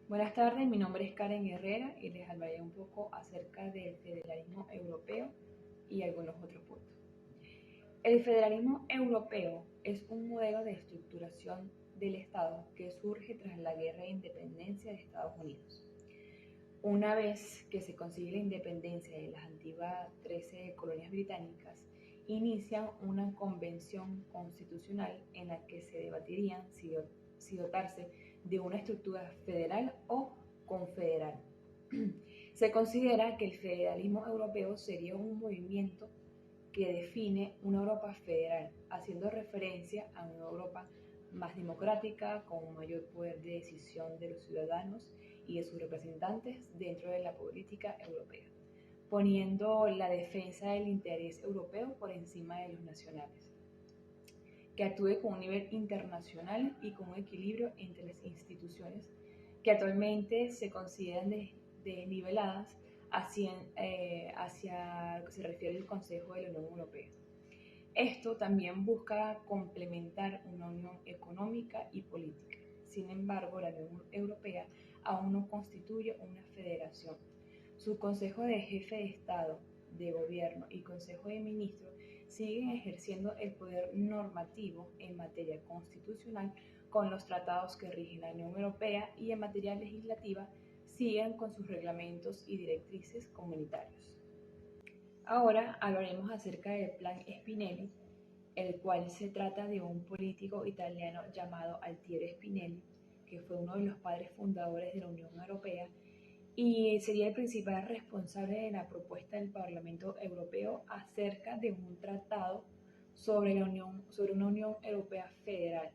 Buenas tardes, mi nombre es Karen Herrera y les hablaré un poco acerca del federalismo europeo y algunos otros puntos. El federalismo europeo es un modelo de estructuración del Estado que surge tras la Guerra de Independencia de Estados Unidos. Una vez que se consigue la independencia de las antiguas 13 colonias británicas, inician una convención constitucional en la que se debatirían si dotarse de una estructura federal o confederal. Se considera que el federalismo europeo sería un movimiento que define una Europa federal, haciendo referencia a una Europa más democrática, con un mayor poder de decisión de los ciudadanos y de sus representantes dentro de la política europea, poniendo la defensa del interés europeo por encima de los nacionales, que actúe con un nivel internacional y con un equilibrio entre las instituciones que actualmente se consideran desniveladas hacia lo que se refiere al Consejo de la Unión Europea. Esto también busca complementar una unión económica y política. Sin embargo, la Unión Europea aún no constituye una federación. Su Consejo de Jefe de Estado, de Gobierno y Consejo de Ministros siguen ejerciendo el poder normativo en materia constitucional con los tratados que rigen la Unión Europea y en materia legislativa siguen con sus reglamentos y directrices comunitarios. Ahora hablaremos acerca del Plan Spinelli, el cual se trata de un político italiano llamado Altiero Spinelli, que fue uno de los padres fundadores de la Unión Europea y sería el principal responsable de la propuesta del Parlamento Europeo acerca de un tratado sobre una Unión Europea federal.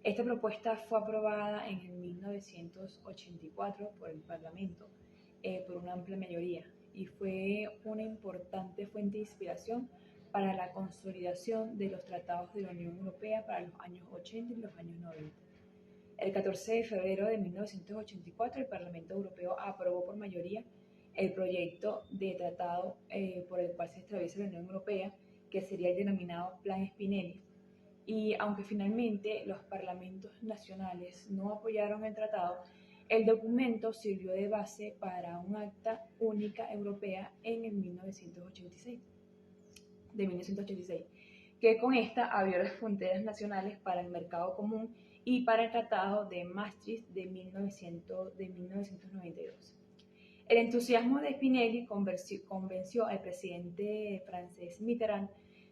Esta propuesta fue aprobada en el 1984 por el Parlamento por una amplia mayoría y fue una importante fuente de inspiración para la consolidación de los tratados de la Unión Europea para los años 80 y los años 90. El 14 de febrero de 1984 el Parlamento Europeo aprobó por mayoría el proyecto de tratado por el cual se establece la Unión Europea, que sería el denominado Plan Spinelli. Y aunque finalmente los parlamentos nacionales no apoyaron el tratado, el documento sirvió de base para un acta única europea en el 1986, que con esta abrió las fronteras nacionales para el mercado común y para el Tratado de Maastricht de 1992. El entusiasmo de Spinelli convenció al presidente francés Mitterrand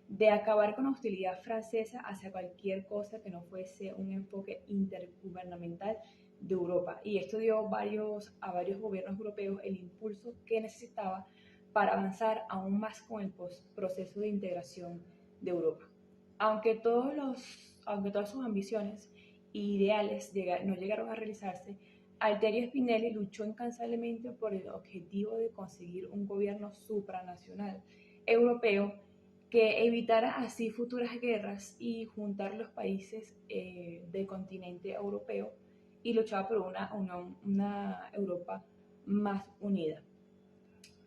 de acabar con la hostilidad francesa hacia cualquier cosa que no fuese un enfoque intergubernamental de Europa. Y esto dio a varios gobiernos europeos el impulso que necesitaba para avanzar aún más con el proceso de integración de Europa. Aunque todas sus ambiciones e ideales no llegaron a realizarse, Altiero Spinelli luchó incansablemente por el objetivo de conseguir un gobierno supranacional europeo que evitara así futuras guerras y juntar los países del continente europeo y luchaba por una Europa más unida.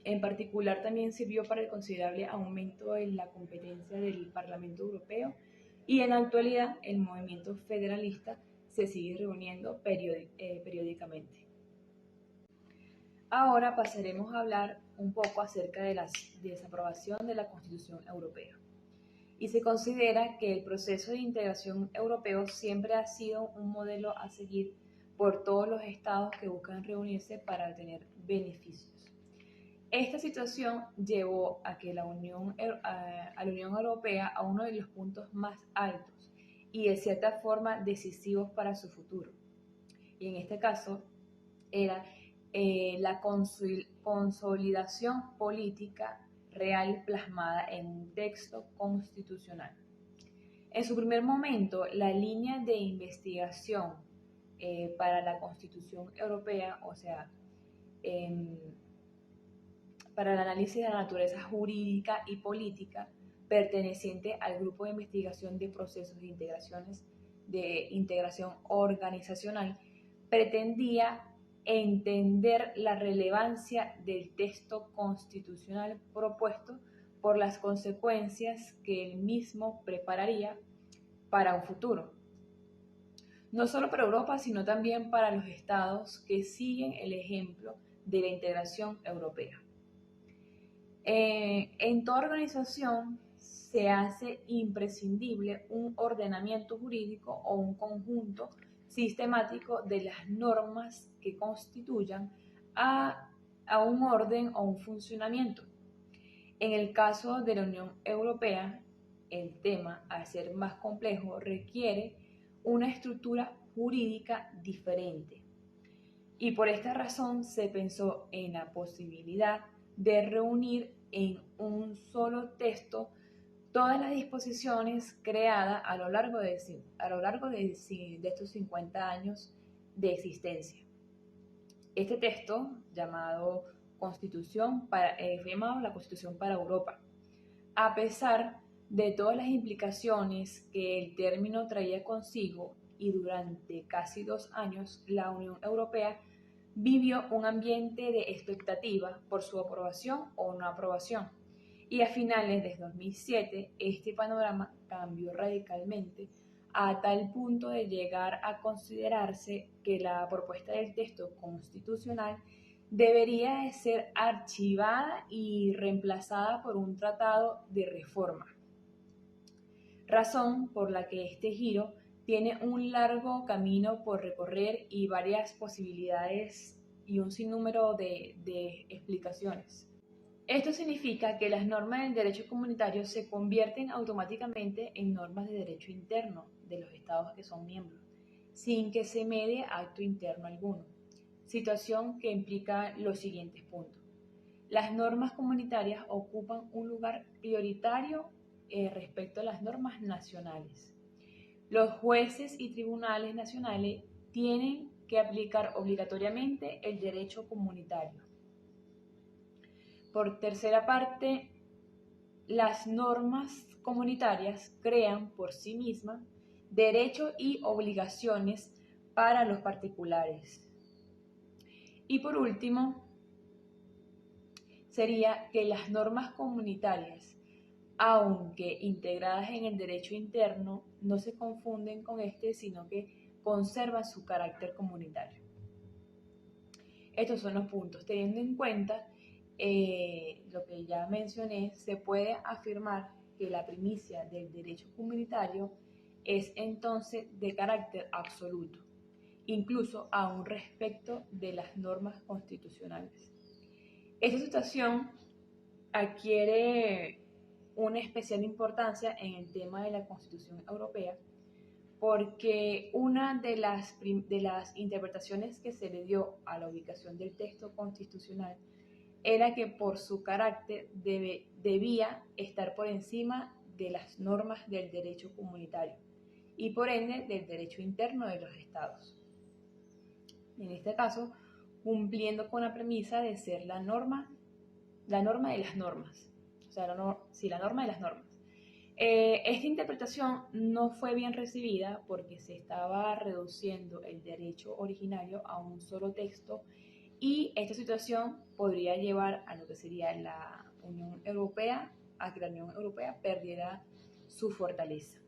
En particular también sirvió para el considerable aumento en la competencia del Parlamento Europeo y en la actualidad el movimiento federalista se sigue reuniendo periódicamente. Ahora pasaremos a hablar un poco acerca de la desaprobación de la Constitución Europea. Y se considera que el proceso de integración europeo siempre ha sido un modelo a seguir por todos los estados que buscan reunirse para obtener beneficios. Esta situación llevó a que la Unión Europea a uno de los puntos más altos y de cierta forma decisivos para su futuro. Y en este caso era la consolidación política real plasmada en un texto constitucional. En su primer momento, la línea de investigación para la Constitución Europea, o sea, para el análisis de la naturaleza jurídica y política perteneciente al grupo de investigación de procesos de integración organizacional, pretendía entender la relevancia del texto constitucional propuesto por las consecuencias que el mismo prepararía para un futuro. no solo para Europa, sino también para los estados que siguen el ejemplo de la integración europea. En toda organización se hace imprescindible un ordenamiento jurídico o un conjunto sistemático de las normas que constituyan a un orden o un funcionamiento. En el caso de la Unión Europea, el tema, al ser más complejo, requiere una estructura jurídica diferente. Y por esta razón se pensó en la posibilidad de reunir en un solo texto todas las disposiciones creadas a lo largo de estos 50 años de existencia. Este texto, llamado fue llamado la Constitución para Europa, a pesar de todas las implicaciones que el término traía consigo, y durante casi 2 años la Unión Europea vivió un ambiente de expectativa por su aprobación o no aprobación. Y a finales de 2007, este panorama cambió radicalmente a tal punto de llegar a considerarse que la propuesta del texto constitucional debería de ser archivada y reemplazada por un tratado de reforma, razón por la que este giro tiene un largo camino por recorrer y varias posibilidades y un sinnúmero de explicaciones. Esto significa que las normas del derecho comunitario se convierten automáticamente en normas de derecho interno de los estados que son miembros, sin que se medie acto interno alguno, situación que implica los siguientes puntos. Las normas comunitarias ocupan un lugar prioritario respecto a las normas nacionales. Los jueces y tribunales nacionales tienen que aplicar obligatoriamente el derecho comunitario. Por tercera parte, las normas comunitarias crean por sí mismas derechos y obligaciones para los particulares. Y por último, sería que las normas comunitarias, aunque integradas en el derecho interno, no se confunden con este, sino que conservan su carácter comunitario. Estos son los puntos. Teniendo en cuenta lo que ya mencioné, se puede afirmar que la primicia del derecho comunitario es entonces de carácter absoluto, incluso aún respecto de las normas constitucionales. Esta situación adquiere una especial importancia en el tema de la Constitución Europea, porque una de las interpretaciones que se le dio a la ubicación del texto constitucional era que por su carácter debía estar por encima de las normas del derecho comunitario y por ende del derecho interno de los estados. En este caso, cumpliendo con la premisa de ser la norma de las normas, o sea, la norma de las normas. Esta interpretación no fue bien recibida porque se estaba reduciendo el derecho originario a un solo texto, y esta situación podría llevar a lo que sería la Unión Europea, a que la Unión Europea perdiera su fortaleza.